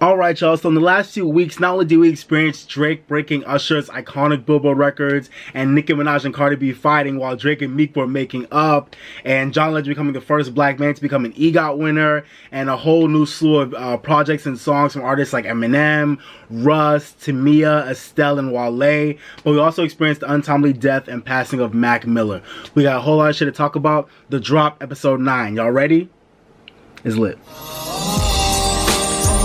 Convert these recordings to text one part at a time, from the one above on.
Alright y'all, so in the last few weeks, not only do we experience Drake breaking Usher's iconic Billboard records and Nicki Minaj and Cardi B fighting while Drake and Meek were making up, and John Legend becoming the first black man to become an EGOT winner, and a whole new slew of projects and songs from artists like Eminem, Russ, Tamia, Estelle, and Wale. But we also experienced the untimely death and passing of Mac Miller. We got a whole lot of shit to talk about. The Drop, episode 9. Y'all ready? It's lit.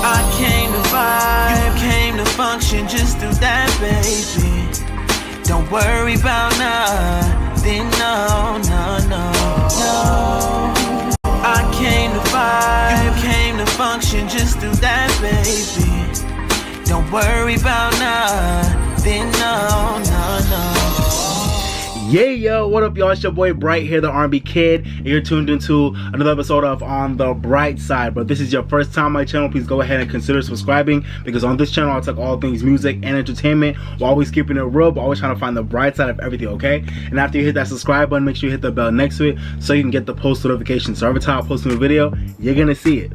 I came to vibe, you came to function, just do that, baby. Don't worry about nothing, no. I came to vibe, you came to function, just do that, baby. Don't worry about nothing, no. Yeah, yo, what up, y'all? It's your boy Bright here, the R&B Kid, and you're tuned into another episode of On the Bright Side. But if this is your first time on my channel, please go ahead and consider subscribing, because on this channel I'll talk all things music and entertainment while always keeping it real, but always trying to find the bright side of everything, okay? And after you hit that subscribe button, make sure you hit the bell next to it so you can get the post notifications. So every time I post a new video, you're gonna see it.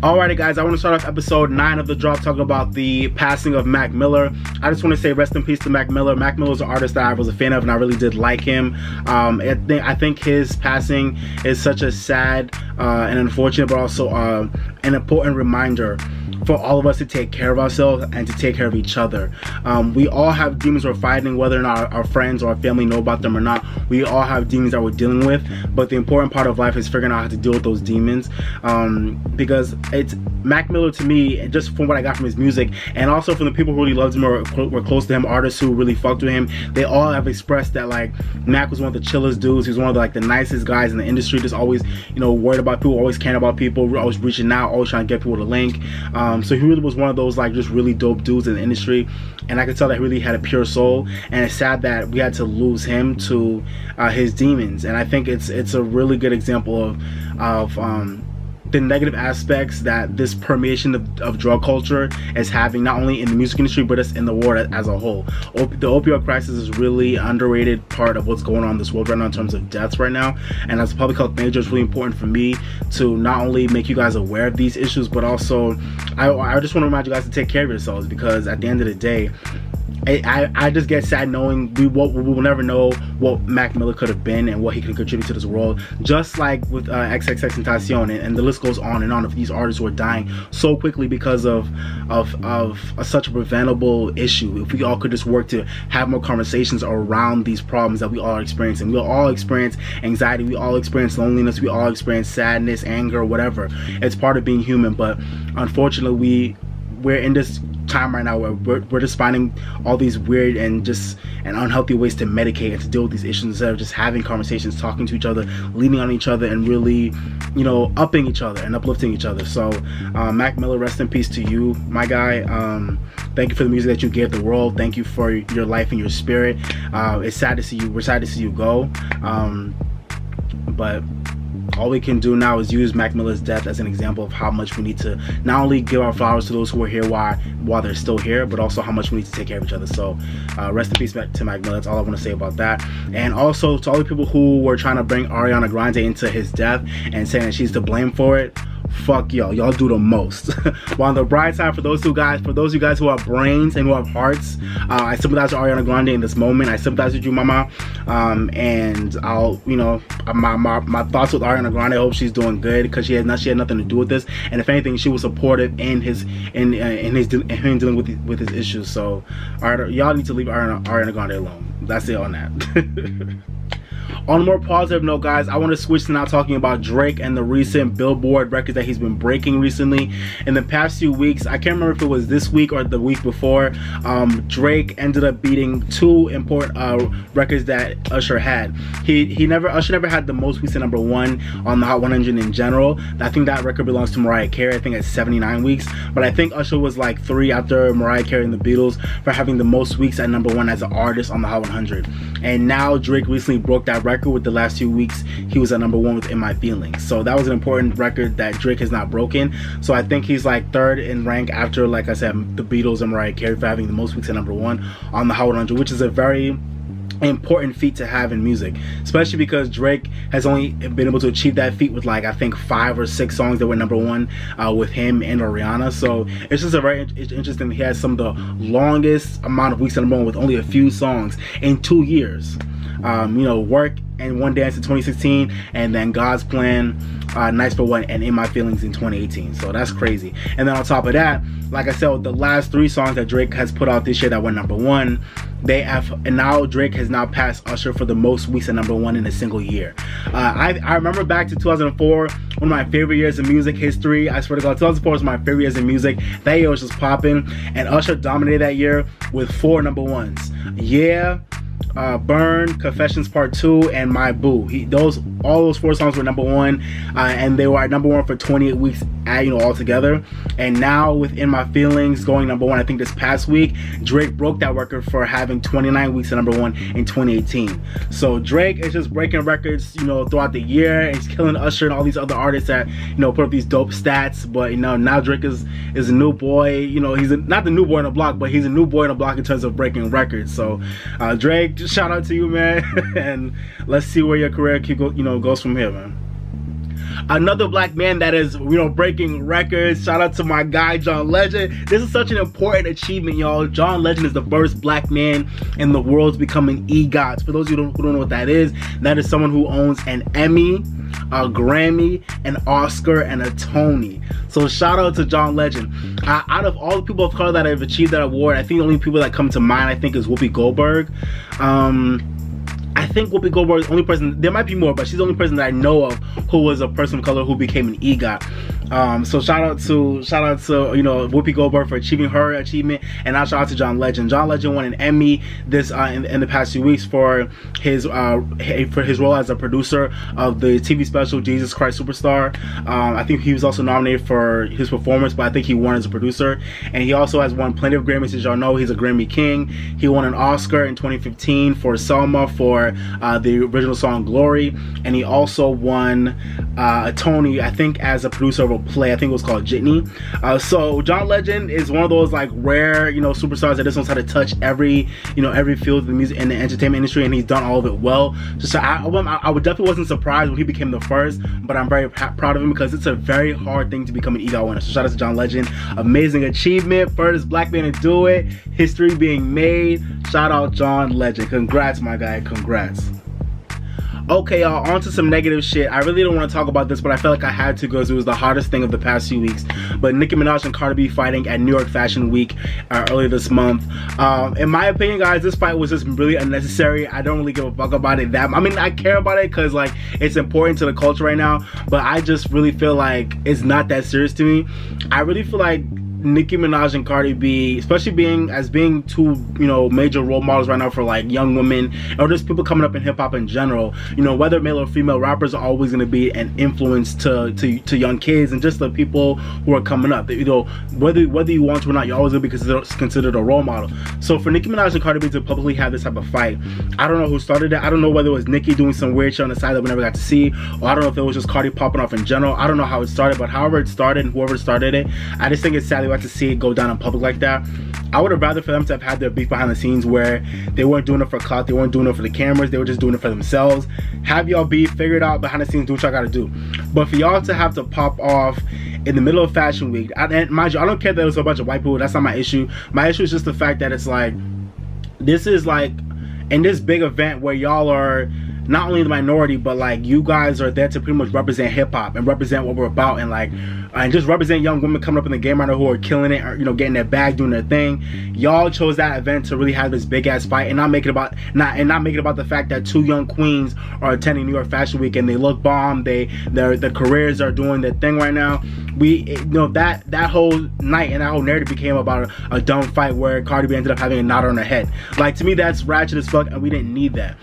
Alrighty guys, I want to start off episode 9 of The Drop talking about the passing of Mac Miller. I just want to say rest in peace to Mac Miller. Mac Miller is an artist that I was a fan of and I really did like him. I think his passing is such a sad and unfortunate, but also an important reminder for all of us to take care of ourselves and to take care of each other. We all have demons we're fighting, whether or not our friends or our family know about them or not. We all have demons that we're dealing with, but the important part of life is figuring out how to deal with those demons, because it's Mac Miller, to me, just from what I got from his music and also from the people who really loved him or were close to him, artists who really fucked with him, they all have expressed that like Mac was one of the chillest dudes. He was one of the nicest guys in the industry, just always, you know, worried about people, always caring about people, always reaching out, always trying to get people to link. So he really was one of those like just really dope dudes in the industry, and I could tell that he really had a pure soul, and it's sad that we had to lose him to his demons. And I think it's a really good example of the negative aspects that this permeation of drug culture is having, not only in the music industry but it's in the world as a whole. The opioid crisis is really an underrated part of what's going on in this world right now in terms of deaths right now, and as a public health manager, it's really important for me to not only make you guys aware of these issues, but also I just want to remind you guys to take care of yourselves, because at the end of the day, I just get sad knowing we will never know what Mac Miller could have been and what he can contribute to this world. Just like with XXXTentacion, and the list goes on and on of these artists who are dying so quickly because of such a preventable issue. If we all could just work to have more conversations around these problems that we all are experiencing. We all experience anxiety, we all experience loneliness, we all experience sadness, anger, whatever. It's part of being human, but unfortunately we're in this time right now where we're just finding all these weird and unhealthy ways to medicate and to deal with these issues instead of just having conversations, talking to each other, leaning on each other, and really, you know, upping each other and uplifting each other. So Mac Miller, rest in peace to you, my guy. Thank you for the music that you gave the world. Thank you for your life and your spirit. It's sad to see you, we're sad to see you go, but all we can do now is use Mac Miller's death as an example of how much we need to not only give our flowers to those who are here while they're still here, but also how much we need to take care of each other. So rest in peace to Mac Miller. That's all I want to say about that. And also to all the people who were trying to bring Ariana Grande into his death and saying that she's to blame for it, fuck y'all do the most. While on the bright side, for those of you guys who have brains and who have hearts, I sympathize with Ariana Grande in this moment. I sympathize with you, mama, and I'll, you know, my thoughts with Ariana Grande. I hope she's doing good, because she had nothing to do with this, and if anything, she was supportive in him dealing with his issues. So y'all need to leave Ariana Grande alone. That's it on that. On a more positive note, guys, I want to switch to now talking about Drake and the recent Billboard records that he's been breaking recently. In the past few weeks, I can't remember if it was this week or the week before, Drake ended up beating 2 important records that Usher had. Usher never had the most weeks at #1 on the Hot 100 in general. I think that record belongs to Mariah Carey. I think it's 79 weeks, but I think Usher was like 3 after Mariah Carey and the Beatles for having the most weeks at #1 as an artist on the Hot 100. And now Drake recently broke that record with the last few weeks. He was at #1 with In My Feelings. So that was an important record that Drake has not broken. So I think he's like 3rd in rank after, like I said, the Beatles and Mariah Carey for having the most weeks at #1 on the Hot 100, which is a very important feat to have in music, especially because Drake has only been able to achieve that feat with like I think 5 or 6 songs that were #1 with him and Rihanna. So it's just a very interesting. He has some of the longest amount of weeks at #1 with only a few songs in 2 years. You know, Work and One Dance in 2016, and then God's Plan, Nice for What, and In My Feelings in 2018. So that's crazy. And then on top of that, like I said, the last 3 songs that Drake has put out this year that went #1, they have, and now Drake has now passed Usher for the most weeks at #1 in a single year. I remember back to 2004, one of my favorite years in music history. I swear to God, 2004 was my favorite years in music. That year was just popping, and Usher dominated that year with 4 #1s. Yeah, Burn, Confessions Part 2, and My Boo. All those 4 songs were #1, and they were at #1 for 28 weeks, all together. And now with In My Feelings going #1, I think this past week, Drake broke that record for having 29 weeks at #1 in 2018. So Drake is just breaking records, throughout the year, and he's killing Usher and all these other artists that, put up these dope stats. But now Drake is a new boy. He's not the new boy on the block, but he's a new boy on the block in terms of breaking records. So Drake, just shout out to you, man. And let's see where your career goes from here, man. Another black man that is, breaking records. Shout out to my guy, John Legend. This is such an important achievement, y'all. John Legend is the first black man in the world to become an EGOT. For those of you who don't know what that is someone who owns an Emmy, a Grammy, an Oscar, and a Tony. So shout out to John Legend. Out of all the people of color that have achieved that award, I think the only people that come to mind, is Whoopi Goldberg. I think Whoopi Goldberg is the only person, there might be more, but she's the only person that I know of who was a person of color who became an EGOT. So shout out to Whoopi Goldberg for achieving her achievement, and now shout out to John Legend. John Legend won an Emmy this in the past few weeks for his role as a producer of the TV special Jesus Christ Superstar. I think he was also nominated for his performance, but I think he won as a producer. And he also has won plenty of Grammys. As y'all know, he's a Grammy king. He won an Oscar in 2015 for Selma for the original song Glory, and he also won a Tony, I think, as a producer of a play. I think it was called Jitney. So John Legend is one of those like rare, superstars that just knows how to touch every field of the music and the entertainment industry, and he's done all of it well. So I definitely wasn't surprised when he became the first, but I'm very proud of him because it's a very hard thing to become an EGOT winner. So shout out to John Legend. Amazing achievement, first black man to do it. History being made. Shout out John Legend. Congrats, my guy. Congrats. Okay, y'all, on to some negative shit. I really don't want to talk about this, but I felt like I had to because it was the hottest thing of the past few weeks. But Nicki Minaj and Cardi B fighting at New York Fashion Week earlier this month. In my opinion, guys, this fight was just really unnecessary. I don't really give a fuck about it I care about it because, like, it's important to the culture right now, but I just really feel like it's not that serious to me. I really feel like Nicki Minaj and Cardi B, especially being two major role models right now for like young women or just people coming up in hip-hop in general, whether male or female, rappers are always going to be an influence to young kids and just the people who are coming up. Whether you want to or not, you're always going to be considered a role model. So for Nicki Minaj and Cardi B to publicly have this type of fight, I don't know who started it. I don't know whether it was Nicki doing some weird shit on the side that we never got to see, or I don't know if it was just Cardi popping off in general. I don't know how it started, but however it started and whoever started it, I just think it's sad to see it go down in public like that. I would have rather for them to have had their beef behind the scenes where they weren't doing it for clout, they weren't doing it for the cameras, they were just doing it for themselves. Have y'all beef, figure it out behind the scenes, do what y'all gotta do. But for y'all to have to pop off in the middle of Fashion Week, and mind you, I don't care that it was a bunch of white people, that's not my issue. My issue is just the fact that it's like, this is like, in this big event where y'all are not only the minority, but like you guys are there to pretty much represent hip-hop and represent what we're about, and just represent young women coming up in the game right now who are killing it, or getting their bag, doing their thing. Y'all chose that event to really have this big ass fight and not make it about the fact that two young queens are attending New York Fashion Week and they look bomb, their careers are doing their thing right now. That whole night and that whole narrative became about a dumb fight where Cardi B ended up having a knot on her head. Like, to me, that's ratchet as fuck, and we didn't need that.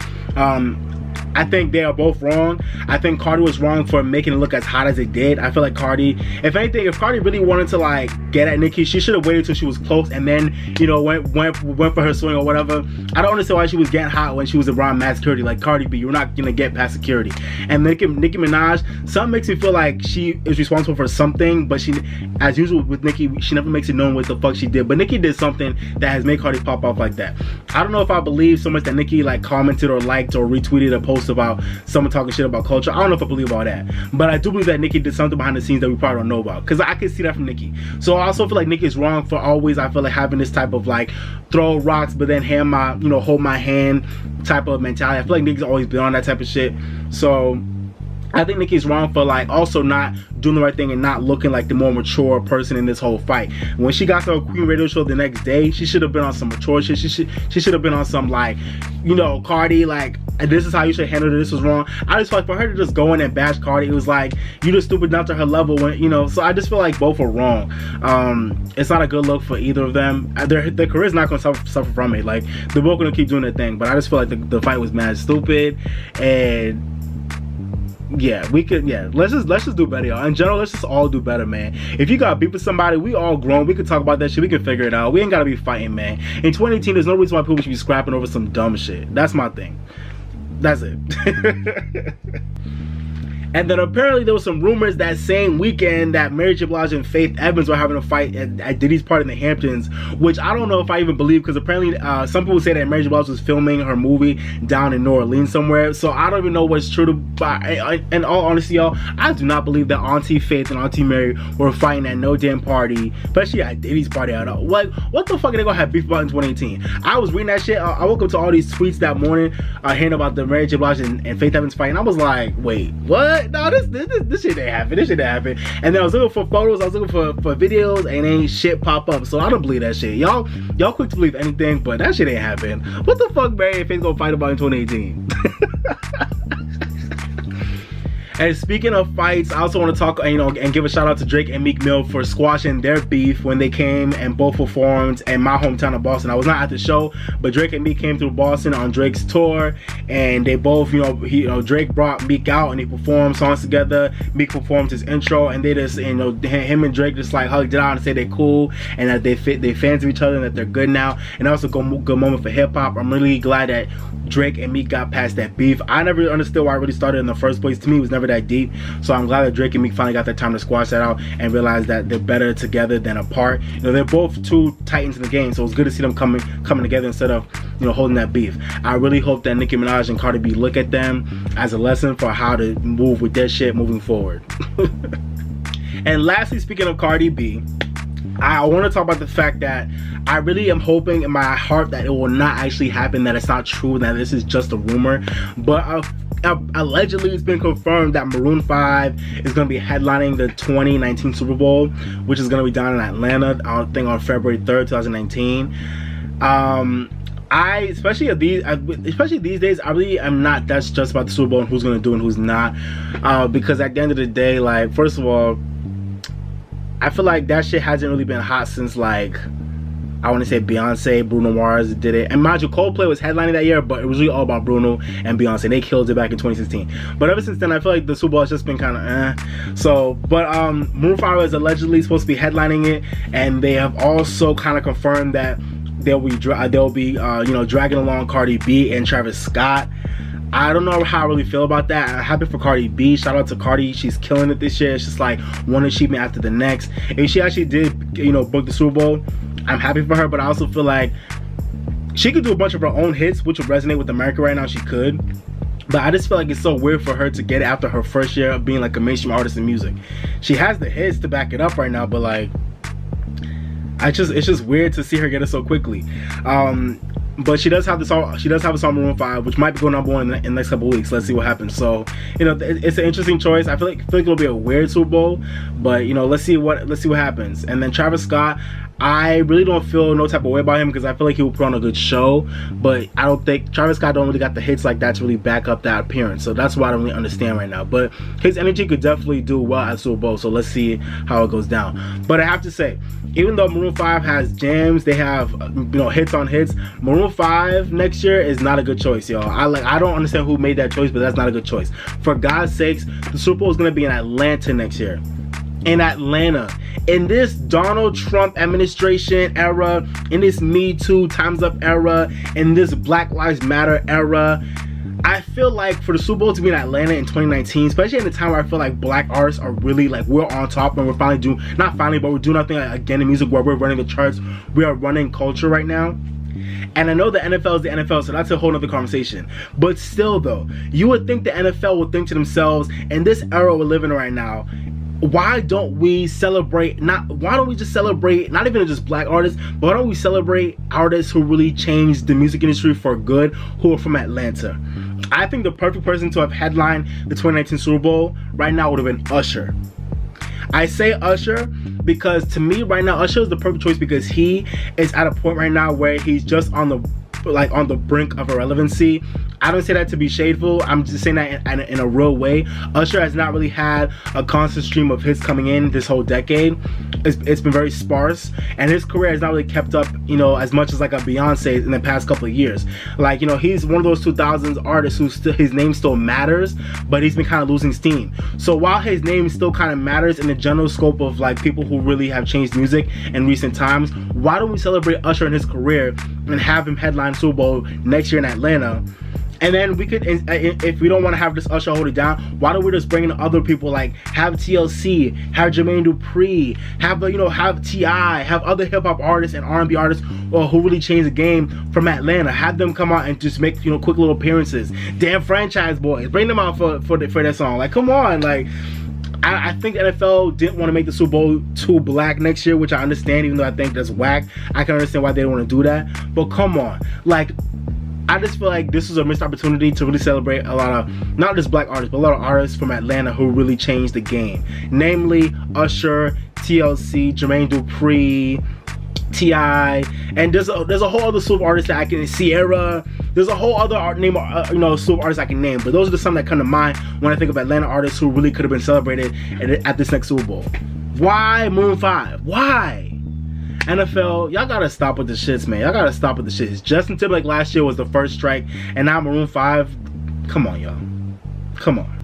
I think they are both wrong. I think Cardi was wrong for making it look as hot as it did. I feel like Cardi, if anything, if Cardi really wanted to like get at Nicki, she should have waited till she was close and then, you know, went for her swing or whatever. I don't understand why she was getting hot when she was around mad security. Like, Cardi B, you're not gonna get past security. And Nicki Minaj, something makes me feel like she is responsible for something, but she, as usual with Nicki, she never makes it known what the fuck she did. But Nicki did something that has made Cardi pop off like that. I don't know if I believe so much that Nicki like commented or liked or retweeted a post about someone talking shit about culture. I don't know if I believe all that, but I do believe that Nicki did something behind the scenes that we probably don't know about, because I can see that from Nicki. So I also feel like Nicki is wrong for always, I feel like, having this type of like throw rocks but then hand my, you know, hold my hand type of mentality. I feel like Nicki's always been on that type of shit. So I think Nicki's wrong for like also not doing the right thing and not looking like the more mature person in this whole fight. When she got to a Queen radio show the next day, she should have been on some mature shit. She should have been on some like, you know, Cardi, like, this is how you should handle it, this was wrong. I just feel like for her to just go in and bash Cardi, it was like, you just stupid down to her level when, you know, so I just feel like both are wrong. It's not a good look for either of them. Their career's not gonna suffer from it. Like, they're both gonna keep doing their thing, but I just feel like the fight was mad stupid. And yeah, we could, yeah, let's just do better, y'all. In general, let's just all do better, man. If you got beef with somebody, we all grown, we can talk about that shit, we can figure it out. We ain't gotta be fighting, man. In 2018, there's no reason why people should be scrapping over some dumb shit. That's my thing. That's it. And then apparently there was some rumors that same weekend that Mary J. Blige and Faith Evans were having a fight at Diddy's party in the Hamptons, which I don't know if I even believe, because apparently some people say that Mary J. Blige was filming her movie down in New Orleans somewhere, so I don't even know what's true. In all honesty, y'all, I do not believe that Auntie Faith and Auntie Mary were fighting at no damn party, especially at Diddy's party at all. Like, what the fuck are they gonna have beef about in 2018? I was reading that shit. I woke up to all these tweets that morning hearing about the Mary J. Blige and Faith Evans fight, and I was like, wait, what? No, this shit didn't happen. This shit didn't happen. And then I was looking for photos, I was looking for videos, and ain't shit pop up. So I don't believe that shit. Y'all quick to believe anything, but that shit ain't happen. What the fuck Mary and Faith gonna fight about in 2018? And speaking of fights, I also want to talk, you know, and give a shout out to Drake and Meek Mill for squashing their beef when they came and both performed in my hometown of Boston. I was not at the show, but Drake and Meek came through Boston on Drake's tour, and they both, Drake brought Meek out and they performed songs together. Meek performed his intro, and they just, him and Drake just like hugged it out and said they're cool and that they fans of each other and that they're good now. And also good moment for hip hop. I'm really glad that Drake and Meek got past that beef. I never understood why it really started in the first place. To me, it was never that deep. So I'm glad that Drake and Meek finally got that time to squash that out and realize that they're better together than apart. They're both two titans in the game, so it's good to see them coming together instead of holding that beef. I really hope that Nicki Minaj and Cardi B look at them as a lesson for how to move with their shit moving forward. And lastly, speaking of Cardi B, I want to talk about the fact that I really am hoping in my heart that it will not actually happen, that it's not true, that this is just a rumor. But allegedly it's been confirmed that Maroon 5 is going to be headlining the 2019 Super Bowl, which is going to be down in Atlanta, I think on February 3rd, 2019. Especially these days, I really am not that stressed about the Super Bowl and who's going to do and who's not, because at the end of the day, like, first of all, I feel like that shit hasn't really been hot since, like, I want to say Beyonce, Bruno Mars did it. And mind you, Coldplay was headlining that year, but it was really all about Bruno and Beyonce. They killed it back in 2016. But ever since then, I feel like the Super Bowl has just been kind of So, but Maroon 5 is allegedly supposed to be headlining it, and they have also kind of confirmed that they'll be dragging along Cardi B and Travis Scott. I don't know how I really feel about that. I'm happy for Cardi B. Shout out to Cardi. She's killing it this year. It's just like one achievement after the next. If she actually did, book the Super Bowl, I'm happy for her, but I also feel like she could do a bunch of her own hits, which would resonate with America right now. She could. But I just feel like it's so weird for her to get it after her first year of being like a mainstream artist in music. She has the hits to back it up right now, but like, it's just weird to see her get it so quickly. But she does have the song. She does have a song, Maroon 5, which might be going number one in the next couple of weeks. Let's see what happens. So, it's an interesting choice. I feel like it'll be a weird Super Bowl, but let's see what happens. And then Travis Scott, I really don't feel no type of way about him because I feel like he will put on a good show, but I don't think Travis Scott don't really got the hits like that to really back up that appearance. So that's why I don't really understand right now. But his energy could definitely do well at Super Bowl. So let's see how it goes down. But I have to say, even though Maroon 5 has jams, they have hits on hits. Maroon 5 next year is not a good choice, y'all. I don't understand who made that choice, but that's not a good choice. For God's sakes, the Super Bowl is gonna be in Atlanta next year. In Atlanta, in this Donald Trump administration era, in this Me Too Time's Up era, in this Black Lives Matter era, I feel like for the Super Bowl to be in Atlanta in 2019, especially in the time where I feel like black artists are really like, we're on top and we're finally doing, not finally, but we're doing nothing again in music where we're running the charts, we are running culture right now. And I know the NFL is the NFL, so that's a whole nother conversation. But still though, you would think the NFL would think to themselves, in this era we're living in right now, why don't we celebrate, why don't we just celebrate not even just black artists, but why don't we celebrate artists who really changed the music industry for good, who are from Atlanta? I think the perfect person to have headlined the 2019 Super Bowl right now would have been Usher. I say Usher because to me right now Usher is the perfect choice because he is at a point right now where he's just on the brink of irrelevancy. I don't say that to be shadeful, I'm just saying that in a real way. Usher has not really had a constant stream of hits coming in this whole decade. It's been very sparse, and his career has not really kept up, as much as like a Beyonce in the past couple of years. Like, he's one of those 2000s artists who his name still matters, but he's been kind of losing steam. So while his name still kind of matters in the general scope of like people who really have changed music in recent times, why don't we celebrate Usher in his career and have him headline Super Bowl next year in Atlanta? And then we could, if we don't want to have this Usher hold it down, why don't we just bring in other people, like have TLC, have Jermaine Dupri, have have T.I., have other hip hop artists and R&B artists who really changed the game from Atlanta. Have them come out and just make quick little appearances. Damn Franchise Boys, bring them out for their song. Like, come on, like. I think the NFL didn't want to make the Super Bowl too black next year, which I understand, even though I think that's whack. I can understand why they don't want to do that. But come on, like. I just feel like this was a missed opportunity to really celebrate a lot of, not just black artists, but a lot of artists from Atlanta who really changed the game. Namely, Usher, TLC, Jermaine Dupri, T.I., and there's a whole other slew of artists that I can, Ciara, there's a whole other slew of artists I can name, but those are just some that come to mind when I think of Atlanta artists who really could have been celebrated at this next Super Bowl. Why Maroon 5? Why? NFL, y'all gotta stop with the shits, man. Y'all gotta stop with the shits. Justin Timberlake last year was the first strike, and now Maroon 5. Come on, y'all. Come on.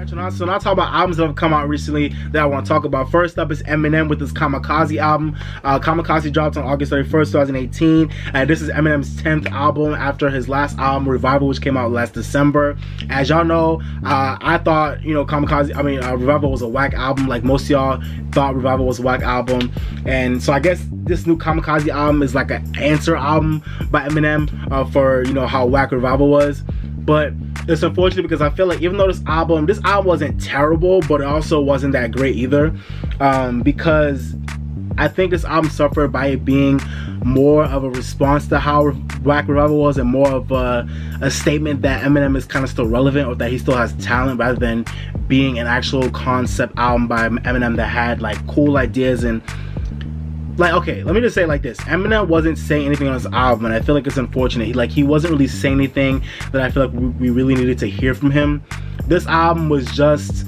Alright, so now talk about albums that have come out recently that I want to talk about. First up is Eminem with his Kamikaze album. Kamikaze dropped on August 31st, 2018. This is Eminem's 10th album after his last album, Revival, which came out last December. As y'all know, I thought, Revival was a whack album. Like most of y'all thought Revival was a whack album. And so I guess this new Kamikaze album is like an answer album by Eminem for, how whack Revival was. But it's unfortunate because I feel like even though this album wasn't terrible, but it also wasn't that great either, because I think this album suffered by it being more of a response to how whack Revival was, and more of a statement that Eminem is kind of still relevant, or that he still has talent, rather than being an actual concept album by Eminem that had like cool ideas. And like, okay, let me just say it like this. Eminem wasn't saying anything on his album, and I feel like it's unfortunate. He wasn't really saying anything that I feel like we really needed to hear from him. This album was just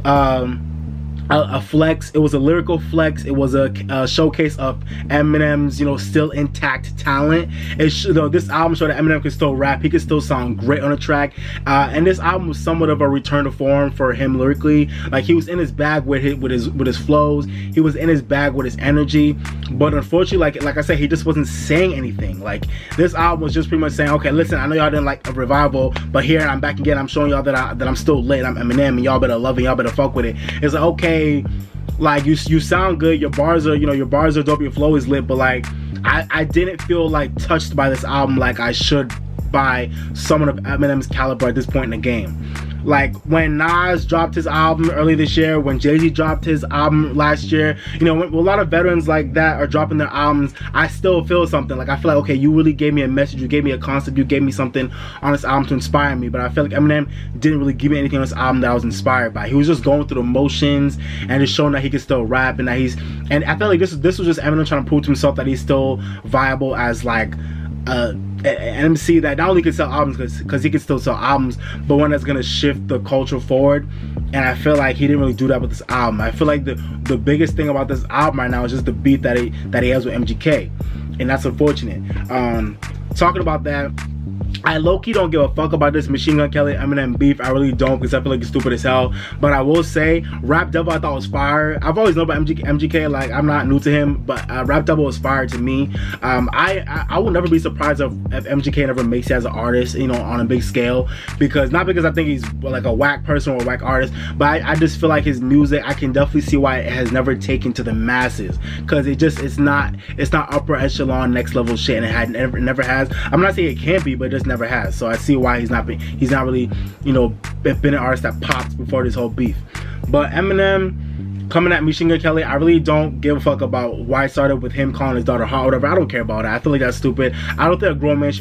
a flex. It was a lyrical flex. It was a showcase of Eminem's, still intact talent. This album showed that Eminem could still rap. He could still sound great on a track. And this album was somewhat of a return to form for him lyrically. Like, he was in his bag with his flows. He was in his bag with his energy. But unfortunately, like I said, he just wasn't saying anything. Like, this album was just pretty much saying, okay, listen, I know y'all didn't like a Revival, but here I'm back again. I'm showing y'all that I'm still lit. I'm Eminem, and y'all better love it. Y'all better fuck with it. It's like, okay, like you sound good, your bars are dope, your flow is lit, but like I didn't feel like touched by this album like I should by someone of Eminem's caliber at this point in the game. Like when Nas dropped his album early this year, when Jay-Z dropped his album last year, you know, when a lot of veterans like that are dropping their albums, I still feel something. Like I feel like, okay, you really gave me a message, you gave me a concept, you gave me something on this album to inspire me. But I feel like Eminem didn't really give me anything on this album that I was inspired by. He was just going through the motions and just showing that he could still rap, and that and I feel like this was just Eminem trying to prove to himself that he's still viable as like an MC that not only can sell albums because he can still sell albums, but one that's gonna shift the culture forward. And I feel like he didn't really do that with this album. I feel like the biggest thing about this album right now is just the beat that he has with MGK, and that's unfortunate. Talking about that, I low-key don't give a fuck about this Machine Gun Kelly Eminem beef. I really don't, because I feel like it's stupid as hell. But I will say, Rap Devil I thought was fire. I've always known about MGK, like I'm not new to him, but Rap Devil was fire to me. I will never be surprised if MGK never makes it as an artist, you know, on a big scale, not because I think he's like a whack person or a whack artist, but I just feel like his music, I can definitely see why it has never taken to the masses, because it's not upper echelon next level shit, and it never has. I'm not saying it can't be, but it just never has. So I see why he's not really, you know, been an artist that popped before this whole beef. But Eminem coming at Machine Gun Kelly, I really don't give a fuck about why it started with him calling his daughter hot or whatever. I don't care about that. I feel like that's stupid. I don't think a grown man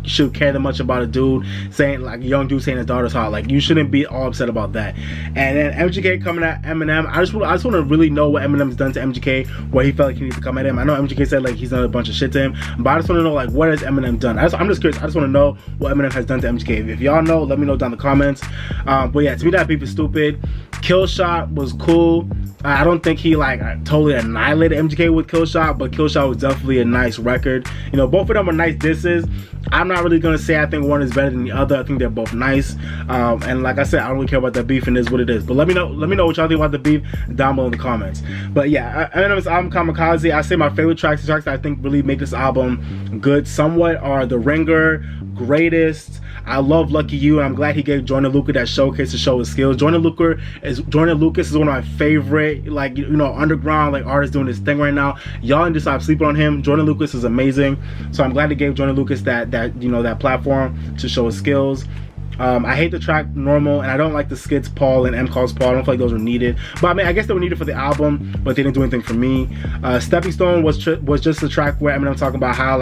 should care that much about a dude saying, like a young dude saying his daughter's hot. Like, you shouldn't be all upset about that. And then MGK coming at Eminem, I just want to really know what Eminem's done to MGK, where he felt like he needs to come at him. I know MGK said like he's done a bunch of shit to him, but I just want to know, like, what has Eminem done? I'm just curious. I just want to know what Eminem has done to MGK. If y'all know, let me know down in the comments. But yeah, to me that beef is stupid. Killshot was cool. I don't think he like totally annihilated MGK with Killshot, but Killshot was definitely a nice record. You know, both of them are nice disses. I'm not really gonna say I think one is better than the other. I think they're both nice. And like I said, I don't really care about that beef, and it is what it is. But let me know what y'all think about the beef down below in the comments. But yeah, Eminem's album Kamikaze, I say my favorite tracks that I think really make this album good somewhat are The Ringer, Greatest. I love Lucky You, and I'm glad he gave Joyner Lucas that showcase to show his skills. Joyner Lucas is one of my favorite, like, you know, underground like artists doing this thing right now. Y'all need to stop sleeping on him. Joyner Lucas is amazing, so I'm glad he gave Joyner Lucas that you know, that platform to show his skills. I hate the track Normal, and I don't like the skits Paul and M Calls Paul. I don't feel like those were needed, but I mean, I guess they were needed for the album, but they didn't do anything for me. Stepping Stone was just a track where Eminem talking about how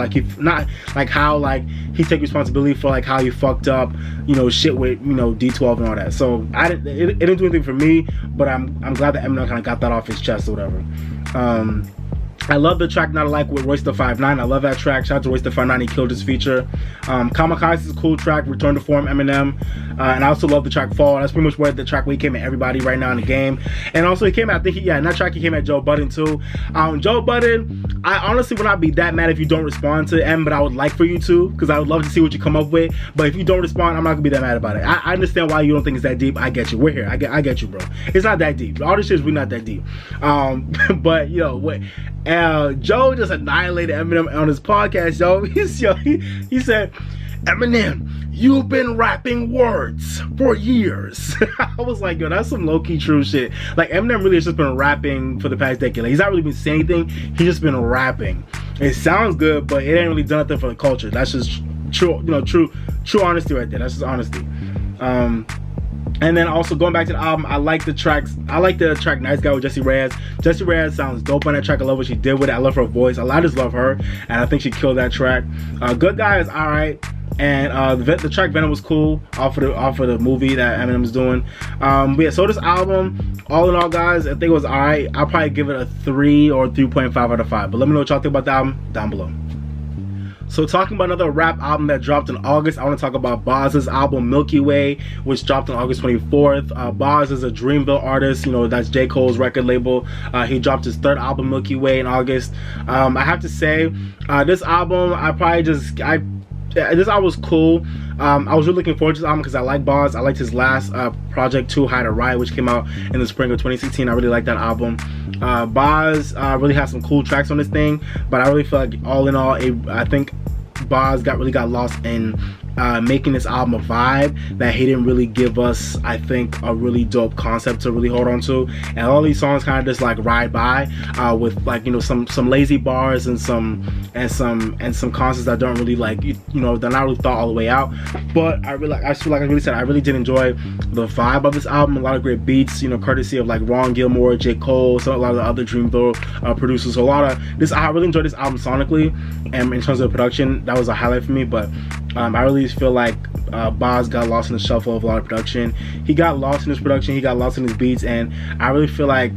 like he take responsibility for like how he fucked up, you know, shit with, you know, D12 and all that. So it didn't do anything for me, but I'm glad that Eminem kind of got that off his chest or whatever. I love the track Not Alike with Royce da 5'9". I love that track. Shout out to Royce da 5'9". He killed this feature. Kamikaze is a cool track. Return to Form, Eminem. And I also love the track Fall. That's pretty much where the track where he came at everybody right now in the game. And also he came at, in that track he came at Joe Budden too. Joe Budden, I honestly would not be that mad if you don't respond to M, but I would like for you to, because I would love to see what you come up with. But if you don't respond, I'm not gonna be that mad about it. I understand why you don't think it's that deep. I get you. We're here. I get you, bro. It's not that deep. All this shit is really not that deep. But yo, Joe just annihilated Eminem on his podcast, yo. He said, Eminem, you've been rapping words for years. I was like, yo, that's some low-key true shit. Like, Eminem really has just been rapping for the past decade. Like, he's not really been saying anything. He's just been rapping. It sounds good, but it ain't really done nothing for the culture. That's just true, you know, true honesty right there. That's just honesty. And then also going back to the album, I like the track Nice Guy with Jessie Reyez. Jessie Reyez sounds dope on that track. I love what she did with it. I love her voice. I just love her, and I think she killed that track. Good Guy is alright. And the track Venom was cool off of the movie that Eminem's doing. But yeah, so this album, all in all, guys, I think it was alright. I'll probably give it a 3 or 3.5 out of 5. But let me know what y'all think about the album down below. So talking about another rap album that dropped in August, I want to talk about Boz's album Milky Way, which dropped on August 24th. Boz is a Dreamville artist, you know, that's J. Cole's record label. He dropped his 3rd album, Milky Way, in August. I have to say, this album, this album was cool. I was really looking forward to this album because I like Boz. I liked his last project, Too High to Ride, which came out in the spring of 2016. I really like that album. Boz really has some cool tracks on this thing, but I really feel like all in all, I think Boz really got lost in making this album a vibe that he didn't really give us, I think, a really dope concept to really hold on to. And all these songs kind of just like ride by with like, you know, some lazy bars and some concepts that don't really like, you know, they're not really thought all the way out. But I feel like I really said, I really did enjoy the vibe of this album. A lot of great beats, you know, courtesy of like Ron Gilmore, J. Cole, so a lot of the other Dreamville producers. So a lot of this, I really enjoyed this album sonically, and in terms of production, that was a highlight for me. But I really feel like Boz got lost in the shuffle of a lot of production. He got lost in his production, he got lost in his beats, and I really feel like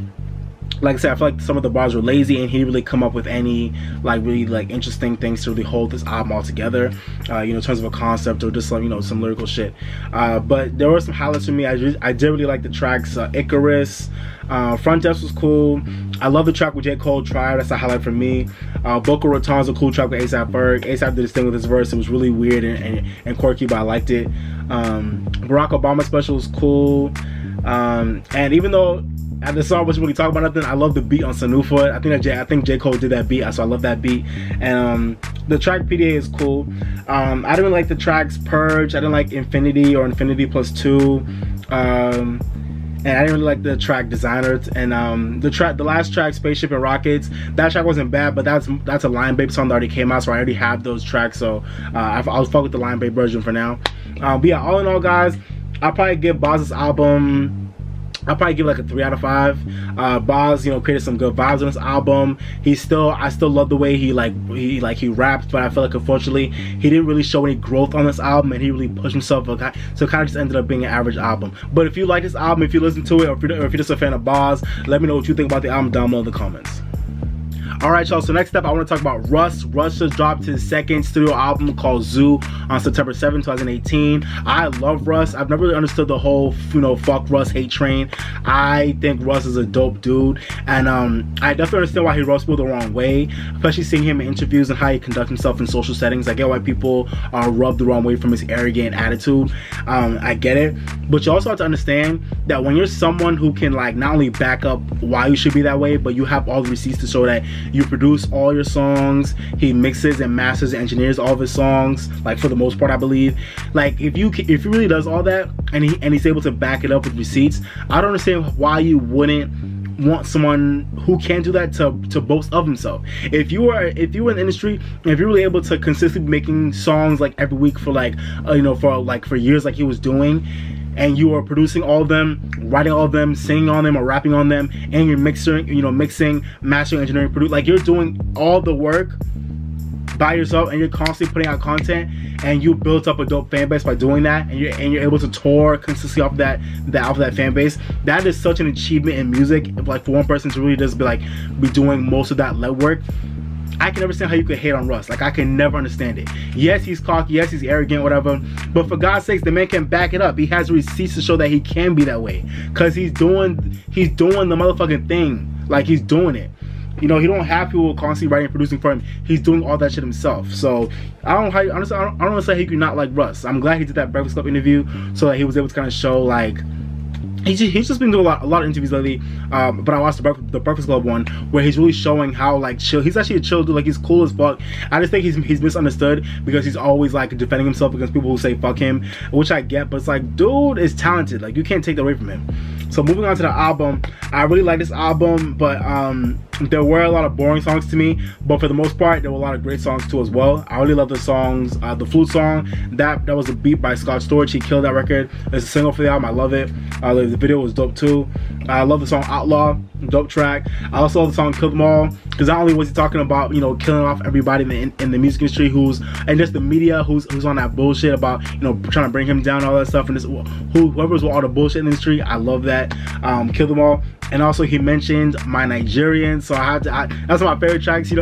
I said, I feel like some of the bars were lazy, and he didn't really come up with any like really like interesting things to really hold this album all together, you know, in terms of a concept or just some, you know, some lyrical shit. But there were some highlights for me. I did really like the tracks. Icarus, Front Desk was cool. I love the track with J. Cole, Try. That's a highlight for me. Boca Raton's a cool track with A$AP Ferg. A$AP did his thing with his verse. It was really weird and quirky, but I liked it. Barack Obama Special was cool. And even though the song wasn't really talking about nothing, I love the beat on Sanufa. I think J. Cole did that beat, so I love that beat. And the track PDA is cool. I didn't really like the tracks Purge. I didn't like Infinity or Infinity Plus 2. And I didn't really like the track Designer. And the last track, Spaceship and Rockets, that track wasn't bad, but that's a Lion Babe song that already came out, so I already have those tracks. So I'll fuck with the Lion Babe version for now. But yeah, all in all, guys, I'll probably give Boz's album, I'll probably give it like a 3 out of 5. Boz, you know, created some good vibes on this album. I still love the way he raps, but I feel like unfortunately he didn't really show any growth on this album, and he really pushed himself, so it kind of just ended up being an average album. But if you like this album, if you listen to it, or if you're just a fan of Boz, let me know what you think about the album down below in the comments. Alright, y'all, so next up I want to talk about Russ. Russ just dropped his second studio album called Zoo on September 7, 2018. I love Russ. I've never really understood the whole, you know, fuck Russ hate train. I think Russ is a dope dude, and I definitely understand why he roasts people the wrong way, especially seeing him in interviews and how he conducts himself in social settings. I get why people are rubbed the wrong way from his arrogant attitude. I get it, but you also have to understand that when you're someone who can like not only back up why you should be that way, but you have all the receipts to show that you produce all your songs, he mixes and masters and engineers all of his songs, like for the most part, I believe. Like if he really does all that and he's able to back it up with receipts, I don't understand why you wouldn't want someone who can do that to boast of himself. If you were in the industry, if you're really able to consistently making songs like every week for like for years like he was doing, and you are producing all of them, writing all of them, singing on them, or rapping on them, and you're mixing, mastering, engineering, produce, like you're doing all the work by yourself, and you're constantly putting out content, and you built up a dope fan base by doing that, and you're able to tour consistently off that fan base. That is such an achievement in music. Like for one person to really just be doing most of that legwork. I can never understand how you could hate on Russ. Like, I can never understand it. Yes, he's cocky. Yes, he's arrogant, whatever. But for God's sakes, the man can back it up. He has receipts to show that he can be that way. Cause he's doing the motherfucking thing. Like, he's doing it. You know, he don't have people constantly writing and producing for him. He's doing all that shit himself. So I don't want to say he could not like Russ. I'm glad he did that Breakfast Club interview so that he was able to kind of show like. He's just been doing a lot of interviews lately, but I watched the Breakfast Club one where he's really showing how like chill. He's actually a chill dude. Like, he's cool as fuck. I just think he's misunderstood because he's always like defending himself against people who say fuck him, which I get. But it's like, dude is talented. Like, you can't take that away from him. So moving on to the album, I really like this album, but there were a lot of boring songs to me. But for the most part, there were a lot of great songs too as well. I really love the songs. The Flute song, that was a beat by Scott Storch. He killed that record. It's a single for the album. I love it. The video was dope too. I love the song Outlaw, dope track. I also love the song Kill Them All, because not only was he talking about, you know, killing off everybody in the music industry and just the media who's on that bullshit about, you know, trying to bring him down, all that stuff, and whoever's with all the bullshit in the industry. I love that. Kill Them All. And also he mentioned My Nigerian, so that's one of my favorite tracks. You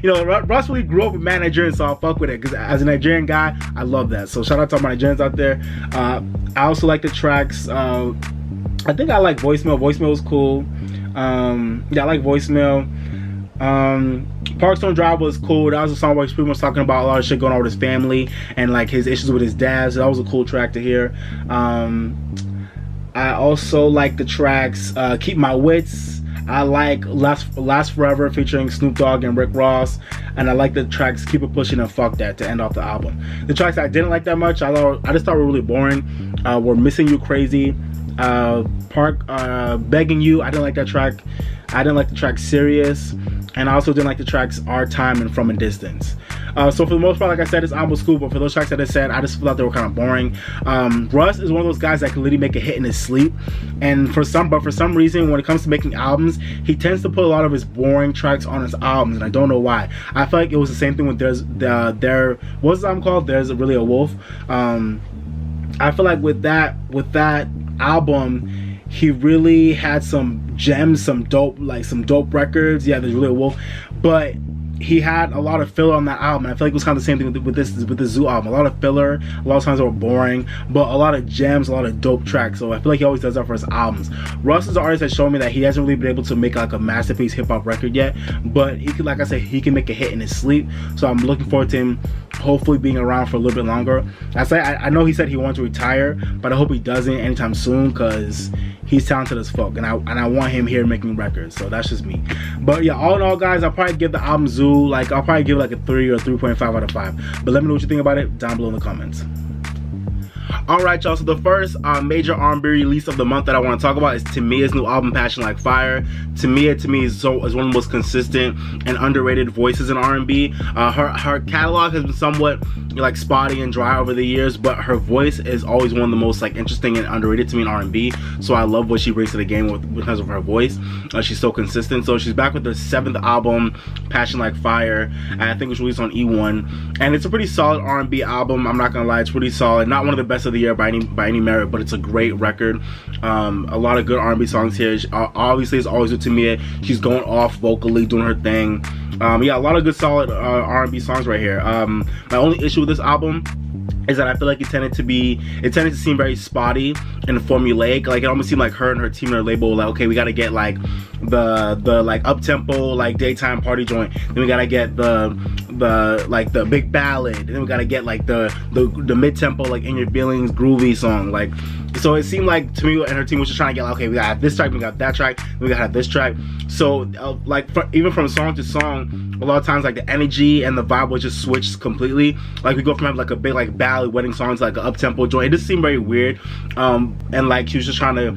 know, Russ really grew up with Mad Nigerian, so I'll fuck with it, because as a Nigerian guy, I love that. So shout out to all my Nigerians out there. I also like the tracks. I think I like Voicemail. Voicemail was cool. Yeah, I like Voicemail. Parkstone Drive was cool. That was a song where he's pretty much talking about a lot of shit going on with his family and like his issues with his dad. So that was a cool track to hear. I also like the tracks Keep My Wits. I like Last Forever featuring Snoop Dogg and Rick Ross, and I like the tracks Keep It Pushing and Fuck That to end off the album. The tracks I didn't like that much, I just thought were really boring, were Missing You Crazy, Begging You. I didn't like that track. I didn't like the track Serious, and I also didn't like the tracks Our Time and From a Distance. So for the most part, like I said, this album was cool, but for those tracks that I said, I just thought they were kind of boring. Russ is one of those guys that can literally make a hit in his sleep, and for some reason, when it comes to making albums, he tends to put a lot of his boring tracks on his albums, and I don't know why. I feel like it was the same thing with what's the album called? There's Really a Wolf. I feel like with that album, he really had some gems, some dope records. Yeah, There's Really a Wolf, but he had a lot of filler on that album, and I feel like it was kind of the same thing with this Zoo album. A lot of filler, a lot of times they were boring, but a lot of gems, a lot of dope tracks. So I feel like he always does that for his albums. Russ is an artist that's shown me that he hasn't really been able to make like a masterpiece hip hop record yet, but he could, like I said, he can make a hit in his sleep. So I'm looking forward to him hopefully being around for a little bit longer. I know he said he wanted to retire, but I hope he doesn't anytime soon, because he's talented as fuck, and I want him here making records. So that's just me. But yeah, all in all, guys, I'll probably give the album Zoo, like, I'll probably give it like a 3 or 3.5 out of 5. But let me know what you think about it down below in the comments. Alright, y'all, so the first major R&B release of the month that I want to talk about is Tamia's new album, Passion Like Fire. Tamia, to me, is one of the most consistent and underrated voices in R&B. Her catalog has been somewhat like spotty and dry over the years, but her voice is always one of the most like interesting and underrated to me in R&B. So I love what she brings to the game with terms of her voice. She's so consistent. So she's back with her 7th album, Passion Like Fire, and I think it was released on E1, and it's a pretty solid R&B album. I'm not gonna lie, it's pretty solid. Not one of the best of the year by any merit, but it's a great record. A lot of good R&B songs here. Obviously, as always with Tamia, she's going off vocally, doing her thing. Yeah, a lot of good solid R&B songs right here. My only issue with this album is that I feel like it tended to seem very spotty and formulaic. Like, it almost seemed like her and her team and her label, like, okay, we gotta get like the like up-tempo, like daytime party joint, then we gotta get the big ballad, and then we gotta get like the mid-tempo, like In Your Feelings groovy song. Like, so it seemed like Tamia and her team was just trying to get like, okay, we gotta have this track, we got that track, we gotta have this track. So like even from song to song, a lot of times like the energy and the vibe was just switched completely. Like, we go from having like a big like ballad wedding song to like an up-tempo joint. It just seemed very weird, and like she was just trying to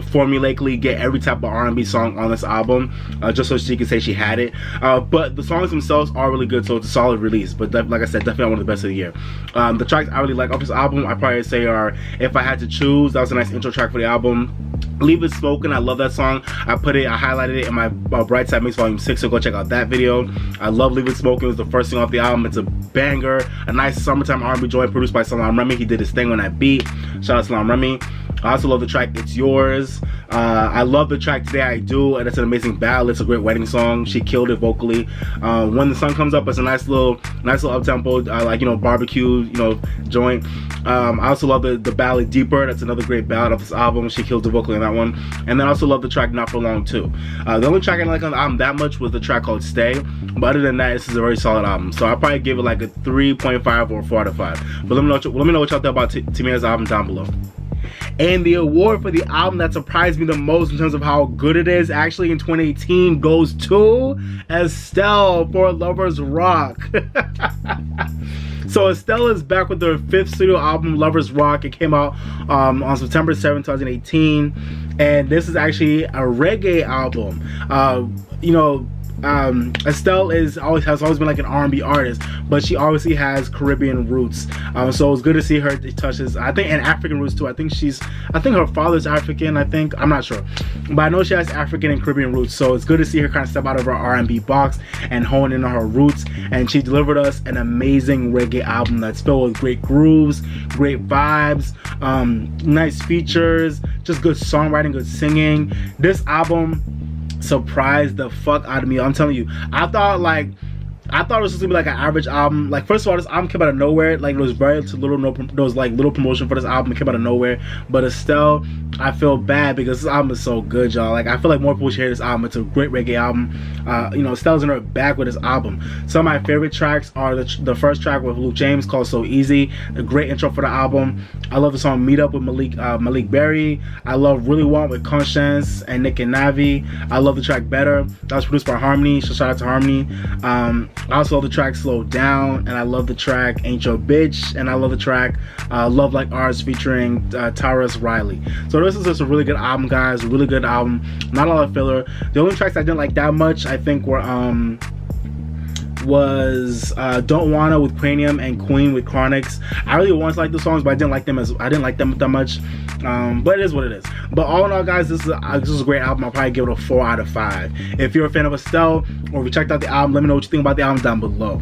formulaically get every type of R&B song on this album, just so she could say she had it. But the songs themselves are really good, so it's a solid release. But like I said, definitely one of the best of the year. The tracks I really like off this album, I probably say are If I Had to Choose. That was a nice intro track for the album. Leave It Spoken, I love that song. I highlighted it in my Bright Side Mix Volume 6, so go check out that video. I love Leave It Spoken. It was the first thing off the album. It's a banger, a nice summertime R&B joint produced by Salam Remy. He did his thing on that beat. Shout out Salam Remy. I also love the track It's Yours. I love the track Today I Do, and it's an amazing ballad. It's a great wedding song. She killed it vocally. When the Sun Comes Up, it's a nice little up-tempo, like, you know, barbecue, you know, joint. I also love the ballad Deeper. That's another great ballad of this album. She killed it vocally on that one. And then I also love the track Not For Long too. The only track I didn't like on the album that much was the track called Stay. But other than that, this is a very solid album. So I'll probably give it like a 3.5 or 4 out of 5. But let me know what y'all think about Tamia's album down below. And the award for the album that surprised me the most in terms of how good it is actually in 2018 goes to Estelle for Lovers Rock. So Estelle is back with her 5th studio album, Lovers Rock. It came out on September 7, 2018. And this is actually a reggae album. You know, Estelle has always been like an R&B artist, but she obviously has Caribbean roots. So it was good to see her touch his, I think, and African roots too. I think her father's African. I'm not sure, but I know she has African and Caribbean roots. So it's good to see her kind of step out of her R&B box and hone in on her roots. And she delivered us an amazing reggae album that's filled with great grooves, great vibes, nice features, just good songwriting, good singing. This album surprised the fuck out of me. I'm telling you, I thought like I thought it was just gonna be like an average album. Like, first of all, this album came out of nowhere. Like, there was little promotion for this album. It came out of nowhere. But Estelle, I feel bad because this album is so good, y'all. Like, I feel like more people should hear this album. It's a great reggae album. You know, Estelle's in her back with this album. Some of my favorite tracks are the first track with Luke James called So Easy. A great intro for the album. I love the song Meet Up with Malik Berry. I love Really Want with Conscience and Nicki. I love the track Better. That was produced by Harmony, so shout out to Harmony. I also love the track Slow Down, and I love the track Ain't Your Bitch, and I love the track Love Like Ours featuring Tarrus Riley. So this is just a really good album, guys. A really good album. Not a lot of filler. The only tracks I didn't like that much, I think, were Don't Wanna with Cranium and Queen with Chronix. I really wanted to like the songs, but I didn't like them that much. But it is what it is. But all in all, guys, this is a great album. I'll probably give it a 4 out of 5. If you're a fan of Estelle, or if you checked out the album, let me know what you think about the album down below.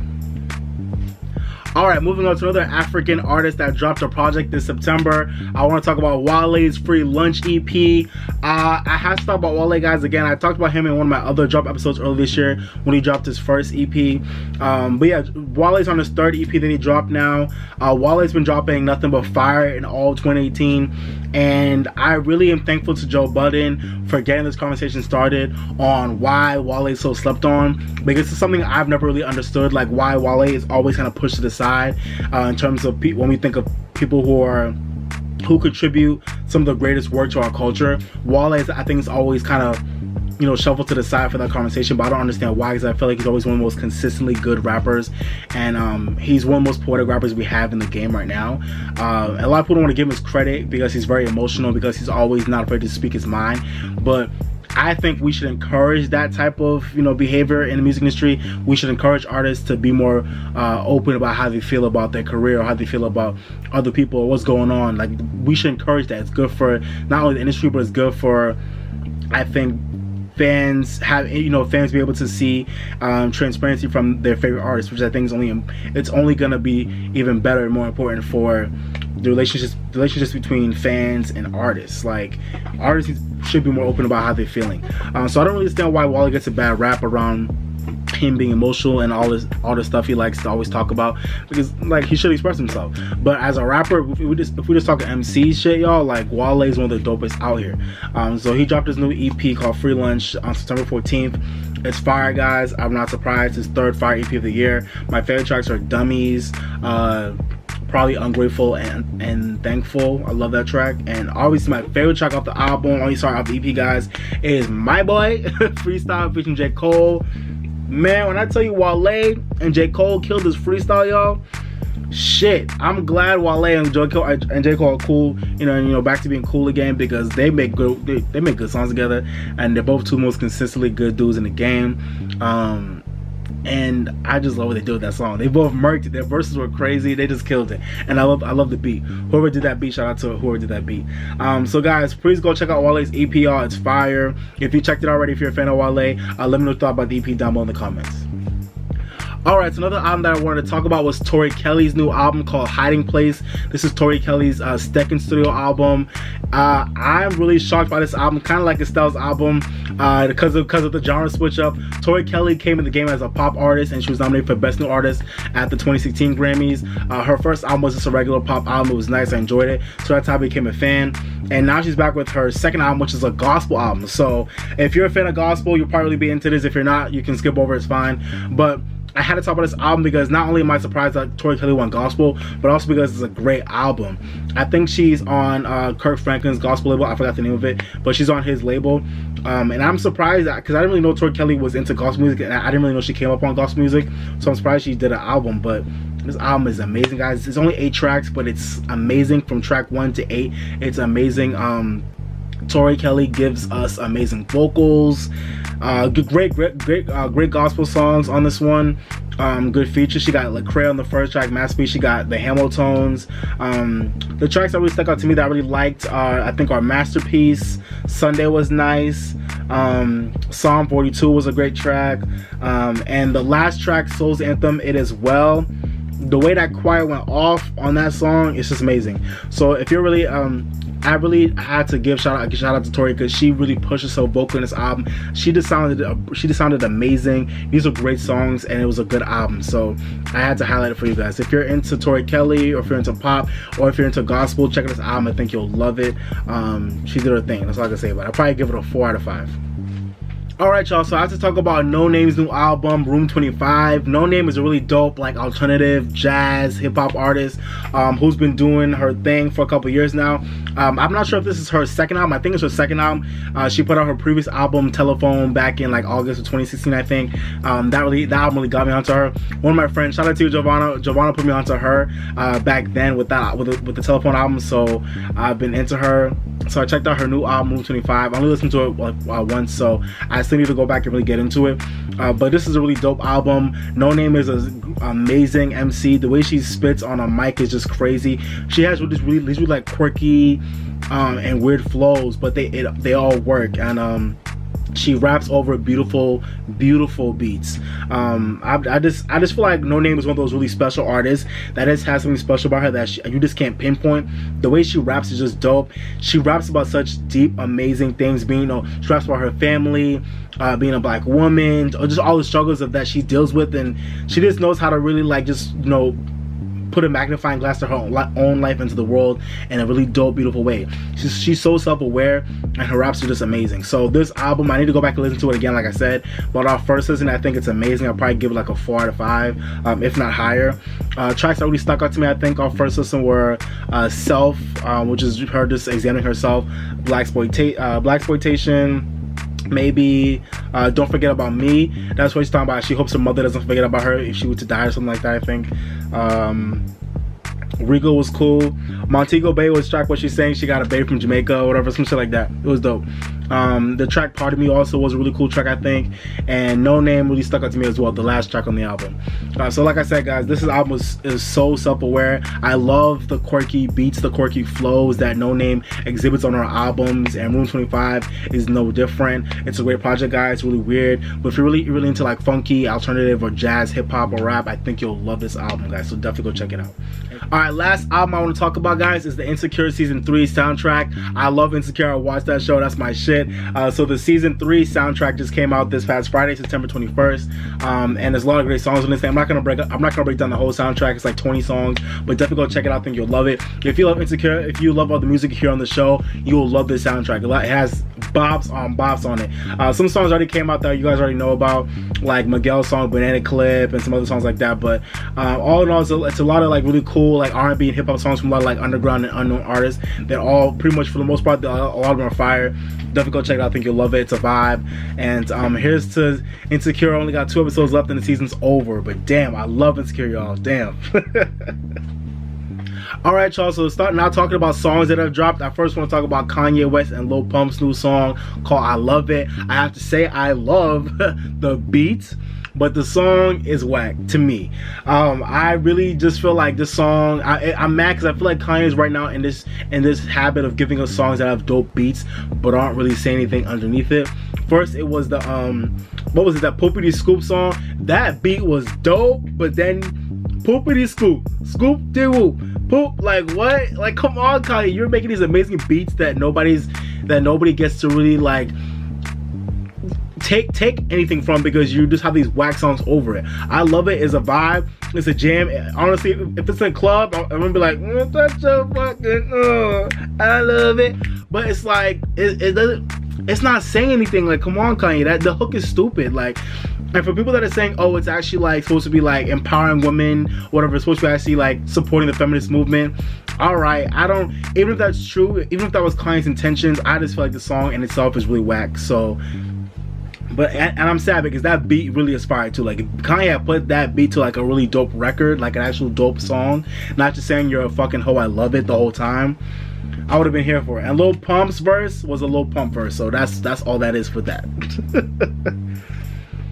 Alright, moving on to another African artist that dropped a project this September. I want to talk about Wale's Free Lunch EP. I have to talk about Wale, guys, again. I talked about him in one of my other drop episodes earlier this year when he dropped his first EP. But yeah, Wale's on his third EP that he dropped now. Wale's been dropping nothing but fire in all 2018. And I really am thankful to Joe Budden for getting this conversation started on why Wale is so slept on, because it's something I've never really understood, like why Wale is always kind of pushed to the side in terms of when we think of people who contribute some of the greatest work to our culture. Wale, I think, is always kind of, you know, shuffled to the side for that conversation, but I don't understand why, because I feel like he's always one of the most consistently good rappers, and he's one of the most poetic rappers we have in the game right now. A lot of people don't want to give him his credit because he's very emotional, because he's always not afraid to speak his mind, but I think we should encourage that type of, you know, behavior in the music industry. We should encourage artists to be more open about how they feel about their career, or how they feel about other people, or what's going on. Like, we should encourage that. It's good for not only the industry, but it's good for, I think, fans be able to see transparency from their favorite artists, which I think is only gonna be even better and more important for the relationships between fans and artists. Like, artists should be more open about how they're feeling. So I don't really understand why Wale gets a bad rap around him being emotional and all this stuff he likes to always talk about, because like he should express himself. But as a rapper, if we just talk MC shit, y'all, like Wale is one of the dopest out here. So he dropped his new EP called Free Lunch on September 14th. It's fire, guys. I'm not surprised. His third fire EP of the year. My favorite tracks are Dummies, probably Ungrateful and Thankful. I love that track. And obviously my favorite track off the album, off the EP, guys, is My Boy Freestyle featuring J. Cole. Man, when I tell you Wale and J. Cole killed this freestyle, y'all, shit, I'm glad Wale and J. Cole are cool, you know, back to being cool again, because they make good songs together, and they're both two most consistently good dudes in the game. And I just love what they did with that song. They both murked it. Their verses were crazy. They just killed it. And I love the beat. Whoever did that beat, shout out to whoever did that beat. So guys, please go check out Wale's EP, y'all. It's fire. If you checked it already, if you're a fan of Wale, let me know what you thought about the EP down below in the comments. Alright, so another album that I wanted to talk about was Tori Kelly's new album called Hiding Place. This is Tori Kelly's second studio album. I'm really shocked by this album, kind of like Estelle's album, because of the genre switch up. Tori Kelly came in the game as a pop artist, and she was nominated for Best New Artist at the 2016 Grammys. Her first album was just a regular pop album. It was nice. I enjoyed it. So that's how I became a fan. And now she's back with her second album, which is a gospel album. So if you're a fan of gospel, you'll probably be into this. If you're not, you can skip over. It's fine. But I had to talk about this album because not only am I surprised that Tori Kelly won gospel, but also because it's a great album. I think she's on Kirk Franklin's gospel label. I forgot the name of it, but she's on his label. And I'm surprised because I didn't really know Tori Kelly was into gospel music, and I didn't really know she came up on gospel music. So I'm surprised she did an album. But this album is amazing, guys. It's only 8 tracks, but it's amazing from track 1 to 8. It's amazing. Tori Kelly gives us amazing vocals, great gospel songs on this one. Good features. She got Lecrae on the first track, Masterpiece. She got the Hamiltones. The tracks that really stuck out to me that I really liked, I think, are Masterpiece, Sunday was nice, Psalm 42 was a great track, and the last track, Soul's Anthem, It Is Well. The way that choir went off on that song, it's just amazing. So if you're really I really had to give shout out to Tori because she really pushed herself vocal in this album. She just sounded amazing. These are great songs and it was a good album, so I had to highlight it for you guys. If you're into Tori Kelly, or if you're into pop, or if you're into gospel, check out this album. I think you'll love it. She did her thing. That's all I can say about it. I'll probably give it a 4 out of 5. Alright y'all, so I have to talk about Noname's new album, Room 25. Noname is a really dope, like, alternative jazz hip-hop artist who's been doing her thing for a couple years now. I'm not sure if this is her second album. I think it's her second album. She put out her previous album, Telephone, back in like August of 2016, I think. That album really got me onto her. One of my friends, shout out to you, Giovanna put me onto her back then with the Telephone album, so I've been into her. So I checked out her new album, Room 25. I only listened to it once, so I still need to go back and really get into it. But this is a really dope album. Noname is an amazing MC. The way she spits on a mic is just crazy. She has these really like quirky and weird flows, but they all work. And she raps over beautiful beats. I just feel like Noname is one of those really special artists that just has something special about her that you just can't pinpoint. The way she raps is just dope. She raps about such deep, amazing things. She raps about her family, being a black woman, or just all the struggles that she deals with, and she just knows how to really like just put a magnifying glass to her own life into the world in a really dope, beautiful way. She's so self-aware, and her raps are just amazing. So this album, I need to go back and listen to it again, like I said. But our first listen, I think it's amazing. I'll probably give it like a 4 out of 5, if not higher. Tracks that really stuck out to me, I think, our first listen were Self, which is her just examining herself, Blaxploitation, maybe Don't Forget About Me. That's what she's talking about. She hopes her mother doesn't forget about her if she were to die or something like that, I think. Regal was cool. Montego Bay was track what she's saying she got a babe from Jamaica or whatever, some shit like that. It was dope. The track Part of Me also was a really cool track, I think. And Noname really stuck out to me as well, the last track on the album. So like I said, guys, this album is so self-aware. I love the quirky beats, the quirky flows that Noname exhibits on her albums, and Room 25 is no different. It's a great project, guys. It's really weird, but if you're really into like funky, alternative, or jazz, hip-hop, or rap, I think you'll love this album, guys. So definitely go check it out. Alright, last album I want to talk about, guys, is the Insecure Season 3 soundtrack. I love Insecure. I watched that show. That's my shit. So the Season 3 soundtrack just came out this past Friday, September 21st. And there's a lot of great songs on this thing. I'm not gonna break down the whole soundtrack. It's like 20 songs, but definitely go check it out. I think you'll love it. If you love Insecure, if you love all the music here on the show, you will love this soundtrack. It has bops on bops on it. Some songs already came out that you guys already know about, like Miguel's song Banana Clip and some other songs like that. But all in all, it's a lot of like really cool like R&B and hip-hop songs from a lot of like underground and unknown artists. They're all pretty much, for the most part, a lot of them are fire. Definitely go check it out. I think you'll love it. It's a vibe. And here's to Insecure. Only got 2 episodes left and the season's over, but damn, I love Insecure, y'all. Damn. Alright, y'all, so start now talking about songs that have dropped. I first want to talk about Kanye West and Lil Pump's new song called I Love It. I have to say, I love the beat, but the song is whack to me. I really just feel like this song, I'm mad because I feel like Kanye's right now in this habit of giving us songs that have dope beats but aren't really saying anything underneath it. First it was the what was it, that Poopity Scoop song? That beat was dope, but then Poopity Scoop, Scoop de woo, poop, like what? Like, come on, Kanye, you're making these amazing beats that nobody gets to really like take anything from, because you just have these whack songs over it. I love it. It's a vibe. It's a jam. Honestly, if it's in a club, I'm gonna be like, that's so fucking, I love it. But it's like it doesn't. It's not saying anything. Like, come on, Kanye. The hook is stupid. Like, and for people that are saying, oh, it's actually like supposed to be like empowering women, whatever, it's supposed to be actually like supporting the feminist movement. All right, I don't. Even if that's true, even if that was Kanye's intentions, I just feel like the song in itself is really whack. So. But and I'm sad because that beat really aspired to, like, if Kanye had put that beat to like a really dope record, like an actual dope song, not just saying you're a fucking hoe, I love it the whole time, I would have been here for it. And Lil Pump's verse was a Lil Pump verse, so that's all that is for that.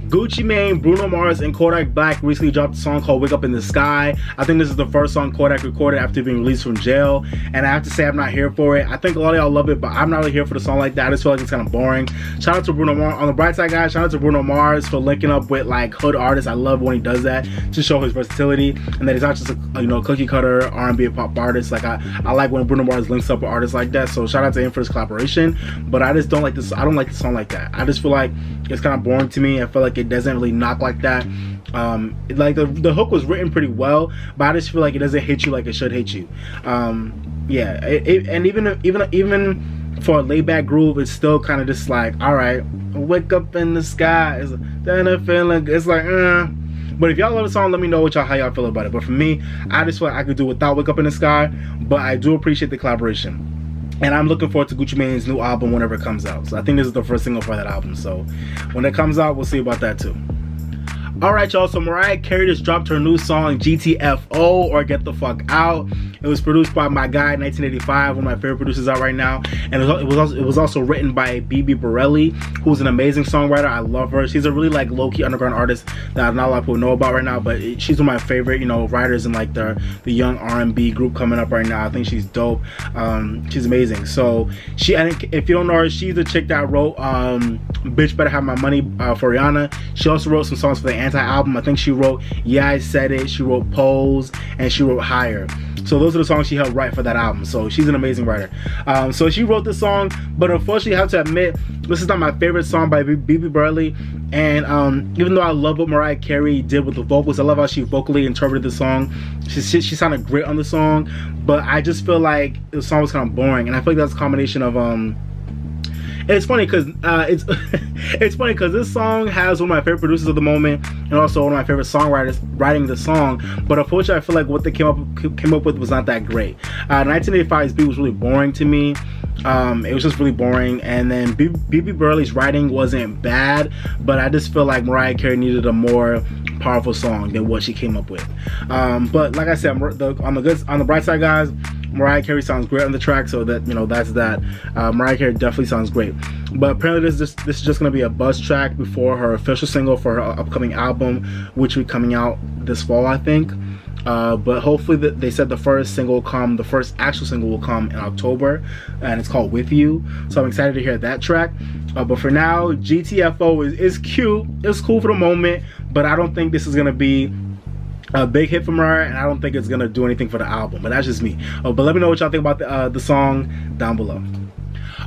Gucci Mane, Bruno Mars, and Kodak Black recently dropped a song called Wake Up in the Sky. I think this is the first song Kodak recorded after being released from jail, and I have to say I'm not here for it. I think a lot of y'all love it, but I'm not really here for the song like that. I just feel like it's kind of boring. Shout out to Bruno Mars. On the bright side, guys, shout out to Bruno Mars for linking up with like hood artists. I love when he does that to show his versatility, and that he's not just a cookie cutter R&B and pop artist. Like I like when Bruno Mars links up with artists like that. So shout out to him for his collaboration. But I just don't like this. I don't like the song like that. I just feel like it's kind of boring to me. I feel like it doesn't really knock like that. Like the hook was written pretty well, but I just feel like it doesn't hit you like it should hit you. Yeah, and even for a laid back groove, it's still kind of just like, all right, wake up in the sky. It's like, But if y'all love the song, let me know how y'all feel about it. But for me, I just feel like I could do without Wake Up in the Sky, but I do appreciate the collaboration. And I'm looking forward to Gucci Mane's new album whenever it comes out. So I think this is the first single for that album. So when it comes out, we'll see about that too. Alright, y'all, so Mariah Carey just dropped her new song GTFO, or Get the Fuck Out. It was produced by my guy 1985, one of my favorite producers out right now, and it was also written by Bibi Borelli, who's an amazing songwriter. I love her. She's a really like low-key underground artist that not a lot of people know about right now, but she's one of my favorite writers in like the young R&B group coming up right now. I think she's dope. She's amazing. So if you don't know her, she's the chick that wrote Bitch Better Have My Money for Rihanna. She also wrote some songs for the Anti-album. I think she wrote Yeah I Said It, she wrote Pose, and she wrote Higher. So those are the songs she helped write for that album. So she's an amazing writer. So she wrote this song, but unfortunately I have to admit, this is not my favorite song by Bibi Borelli. And even though I love what Mariah Carey did with the vocals, I love how she vocally interpreted the song. She sounded great on the song, but I just feel like the song was kind of boring. And I feel like that's a combination of it's funny because it's funny because this song has one of my favorite producers of the moment, and also one of my favorite songwriters writing the song. But unfortunately, I feel like what they came up with was not that great. 1985's beat was really boring to me. It was just really boring. And then Bibi Borelli's writing wasn't bad, but I just feel like Mariah Carey needed a more powerful song than what she came up with. But like I said, on the bright side, guys, Mariah Carey sounds great on the track, so that that's that. Mariah Carey definitely sounds great. But apparently this is just gonna be a buzz track before her official single for her upcoming album, which will be coming out this fall, I think. But hopefully they said the first actual single will come in October, and it's called With You. So I'm excited to hear that track. But for now, GTFO is cute. It's cool for the moment, but I don't think this is gonna be a big hit from her, and I don't think it's gonna do anything for the album. But that's just me. But let me know what y'all think about the song down below.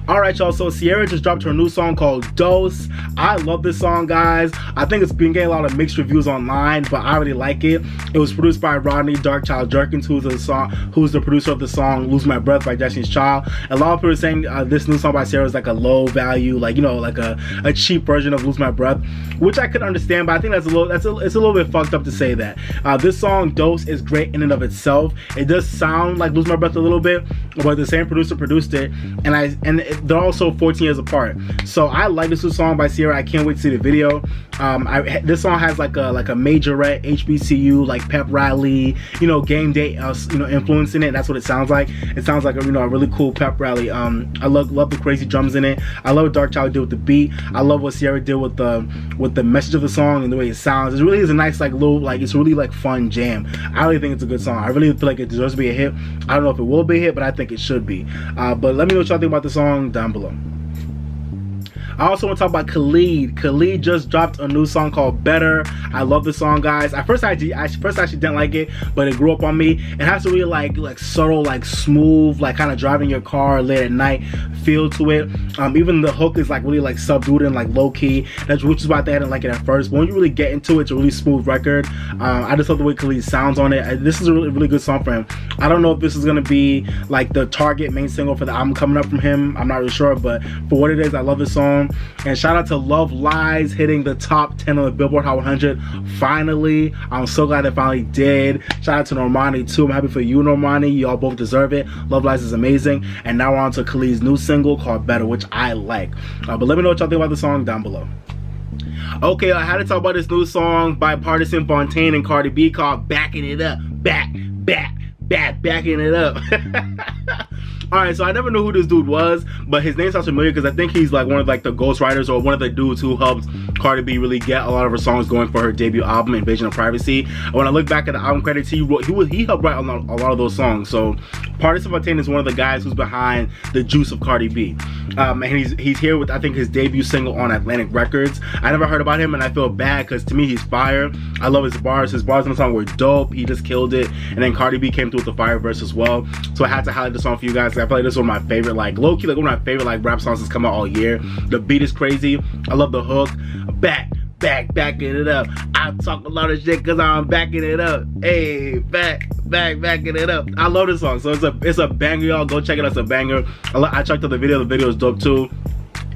Alright, y'all, so Ciara just dropped her new song called Dose. I love this song, guys. I think it's been getting a lot of mixed reviews online, but I really like it. It was produced by Rodney Darkchild Jerkins, who's the producer of the song Lose My Breath by Destiny's Child. A lot of people are saying this new song by Ciara is like a low value, like like a cheap version of Lose My Breath, which I could understand, but I think it's a little bit fucked up to say that. This song Dose is great in and of itself. It does sound like Lose My Breath a little bit, but the same producer produced it, and they're also 14 years apart. So I like this new song by Ciara. I can't wait to see the video. This song has like a majorette HBCU like pep rally, game day influence in it. That's what it sounds like. It sounds like a really cool pep rally. I love the crazy drums in it. I love what Darkchild did with the beat. I love what Ciara did with the message of the song and the way it sounds. It really is a nice it's really fun jam. I really think it's a good song. I really feel like it deserves to be a hit. I don't know if it will be a hit, but I think it should be. But let me know what y'all think about the song down below. I also want to talk about Khalid. Khalid just dropped a new song called Better. I love this song, guys. At first I actually didn't like it, but it grew up on me. It has a really like subtle, smooth, kind of driving your car late at night feel to it. Even the hook is really subdued and low key. Which is why I didn't like it at first. But when you really get into it, it's a really smooth record. I just love the way Khalid sounds on it. This is a really good song for him. I don't know if this is gonna be the target main single for the album coming up from him. I'm not really sure, but for what it is, I love this song. And shout out to Love Lies hitting the top 10 on the Billboard Hot 100 finally. I'm so glad it finally did. Shout out to Noname too. I'm happy for you, Noname. Y'all both deserve it. Love Lies is amazing. And now we're on to Khalid's new single called Better, which I like. But let me know what y'all think about the song down below. Okay, I had to talk about this new song by Pardison, Fontaine, and Cardi B called Backin' It Up. Backing it up. Alright, so I never knew who this dude was, but his name sounds familiar because I think he's one of the ghostwriters or one of the dudes who helped Cardi B really get a lot of her songs going for her debut album, Invasion of Privacy. When I look back at the album credits, he helped write a lot of those songs. So Pardison Fontaine is one of the guys who's behind the juice of Cardi B. And he's here with, I think, his debut single on Atlantic Records. I never heard about him, and I feel bad because to me he's fire. I love his bars. His bars on the song were dope. He just killed it. And then Cardi B came through with the fire verse as well. So I had to highlight the song for you guys. I feel like this is one of my favorite, like low-key, like one of my favorite like rap songs that's come out all year. The beat is crazy. I love the hook. Backing it up. I talk a lot of shit because I'm backing it up. Hey, backing it up. I love this song. So it's a banger, y'all. Go check it out. It's a banger. I checked out the video. The video is dope too.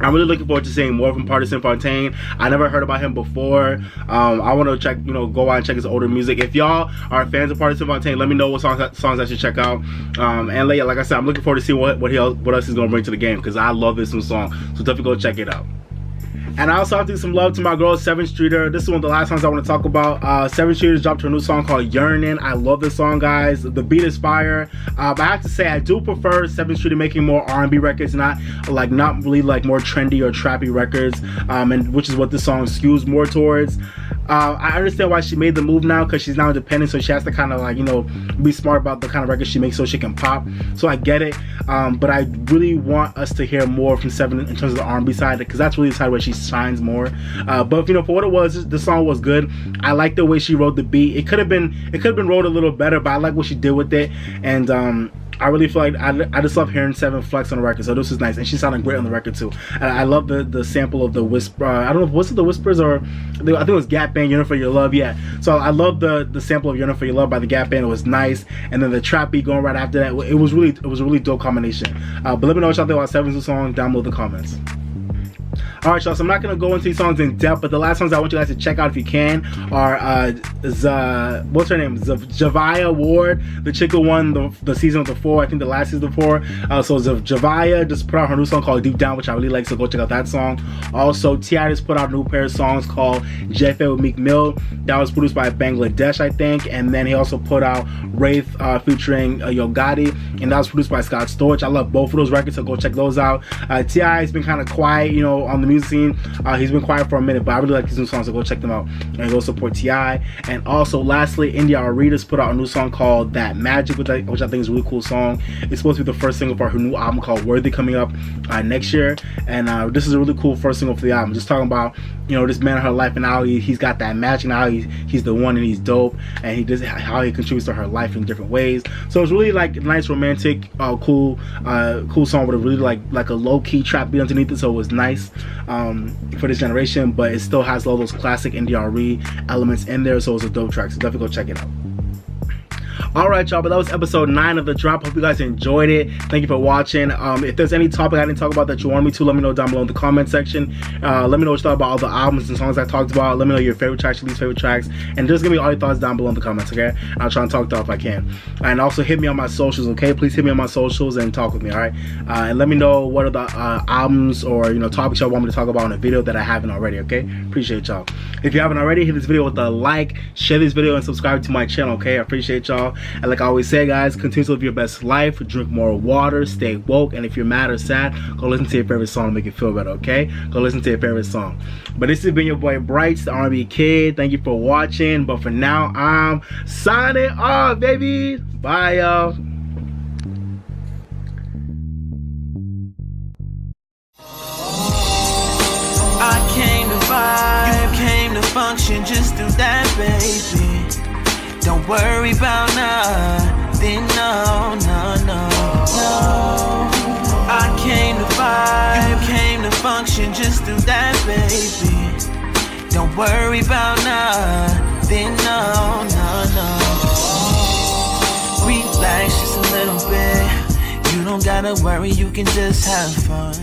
I'm really looking forward to seeing more from Pardison Fontaine. I never heard about him before. I want to check, go out and check his older music. If y'all are fans of Pardison Fontaine, let me know what songs I should check out. And like I said, I'm looking forward to see what else he's gonna bring to the game because I love this new song. So definitely go check it out. And I also have to give some love to my girl, Sevyn Streeter. This is one of the last songs I want to talk about. Sevyn Streeter dropped her new song called Yernin. I love this song, guys. The beat is fire. But I have to say, I do prefer Sevyn Streeter making more R&B records, not really like more trendy or trappy records, and which is what this song skews more towards. I understand why she made the move now because she's now independent, so she has to kind of like, be smart about the kind of records she makes so she can pop. So I get it. But I really want us to hear more from Sevyn in terms of the R&B side because that's really the side where she shines more. But for what it was, the song was good. I like the way she wrote the beat. It could have been wrote a little better, but I like what she did with it. And I really feel like I just love hearing Sevyn flex on the record, so this is nice, and she sounded great on the record too. And I love the sample of the whisper. I don't know, was it the Whispers or I think it was Gap Band, Yearning for Your Love. Yeah, so I love the sample of Yearning for Your Love by the Gap Band. It was nice, and then the trap beat going right after that. It was a really dope combination. But let me know what y'all think about Sevyn's new song down below in the comments. Alright, y'all, so I'm not going to go into these songs in depth, but the last songs I want you guys to check out if you can are, what's her name? Zhavia Ward, the chick who won the season of the 4, I think the last season of the 4. So Zhavia just put out her new song called Deep Down, which I really like, so go check out that song. Also, Ciara just put out a new pair of songs called GTFO with Meek Mill. That was produced by Bangladesh, I think, and then he also put out Wraith featuring EGOT, and that was produced by Scott Storch. I love both of those records, so go check those out. T.I. has been kind of quiet, on the music scene. He's been quiet for a minute, but I really like these new songs, so go check them out and go support T.I. And also, lastly, India.Arie just put out a new song called That Magic, which I think is a really cool song. It's supposed to be the first single for her new album called Worthy coming up next year, and this is a really cool first single for the album. Just talking about this man in her life and how he's got that magic, and how he's the one and he's dope, and how he contributes to her life in different ways. So it's really like a nice romantic, cool song with a really like a low-key trap beat underneath it. So it was nice for this generation, but it still has all those classic India.Arie elements in there, so it's a dope track, so definitely go check it out. Alright, y'all, but that was episode 9 of The Drop. Hope you guys enjoyed it. Thank you for watching. If there's any topic I didn't talk about that you want me to, let me know down below in the comment section. Let me know what you thought about all the albums and songs I talked about. Let me know your favorite tracks, your least favorite tracks, and just give me all your thoughts down below in the comments, okay? I'll try and talk to you if I can. And also hit me on my socials, okay? Please hit me on my socials and talk with me, alright? And let me know what are the albums or topics y'all want me to talk about in a video that I haven't already, okay? Appreciate y'all. If you haven't already, hit this video with a like, share this video, and subscribe to my channel, okay? I appreciate y'all. And like I always say, guys, continue to live your best life, drink more water, stay woke, and if you're mad or sad, go listen to your favorite song to make you feel better, okay? Go listen to your favorite song. But this has been your boy Brights, the R&B Kid. Thank you for watching, but for now, I'm signing off, baby. Bye, y'all. I came to vibe, you came to function, just do that, baby. Don't worry about nothing, no. I came to vibe, you came to function, just do that, baby. Don't worry about nothing, no. Relax just a little bit. You don't gotta worry, you can just have fun.